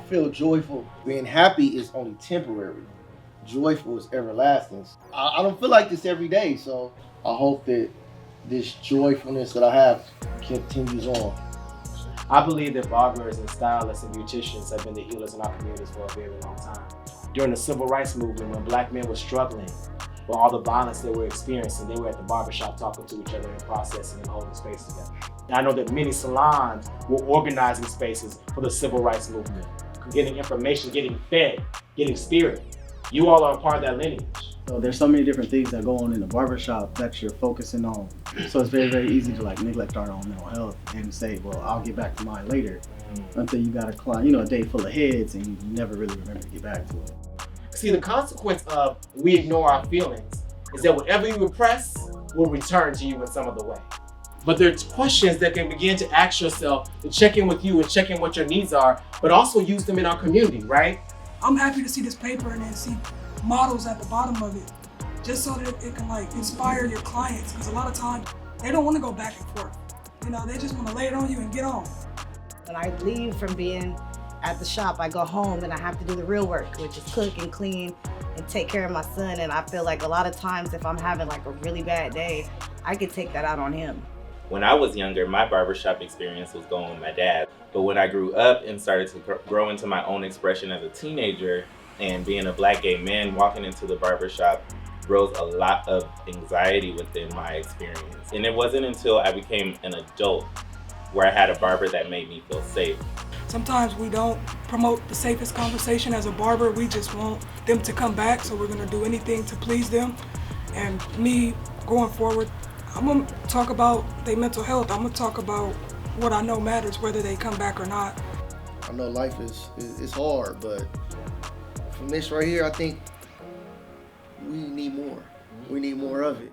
feel joyful. Being happy is only temporary. Joyful is everlasting. I don't feel like this every day, so I hope that this joyfulness that I have continues on. I believe that barbers and stylists and beauticians have been the healers in our communities for a very long time. During the civil rights movement, when black men were struggling with all the violence they were experiencing, they were at the barbershop talking to each other and processing and holding space together. And I know that many salons were organizing spaces for the civil rights movement, getting information, getting fed, getting spirit. You all are a part of that lineage. So there's so many different things that go on in the barbershop that you're focusing on. So it's very, very easy to like neglect our own mental health and say, well, I'll get back to mine later, until you got a client, a day full of heads and you never really remember to get back to it. See, the consequence of we ignore our feelings is that whatever you repress will return to you in some other way. But there's questions that can begin to ask yourself to check in with you and check in what your needs are, but also use them in our community, right? I'm happy to see this paper and then see models at the bottom of it, just so that it can like inspire your clients, because a lot of times they don't want to go back and forth. They just want to lay it on you and get on. When I leave from being at the shop, I go home and I have to do the real work, which is cook and clean and take care of my son. And I feel like a lot of times if I'm having like a really bad day, I could take that out on him. When I was younger, my barbershop experience was going with my dad. But when I grew up and started to grow into my own expression as a teenager and being a black gay man, walking into the barbershop rose a lot of anxiety within my experience. And it wasn't until I became an adult where I had a barber that made me feel safe. Sometimes we don't promote the safest conversation as a barber. We just want them to come back, so we're going to do anything to please them. And me, going forward, I'm going to talk about their mental health. I'm going to talk about what I know matters, whether they come back or not. I know life is hard, but from this right here, I think we need more. We need more of it.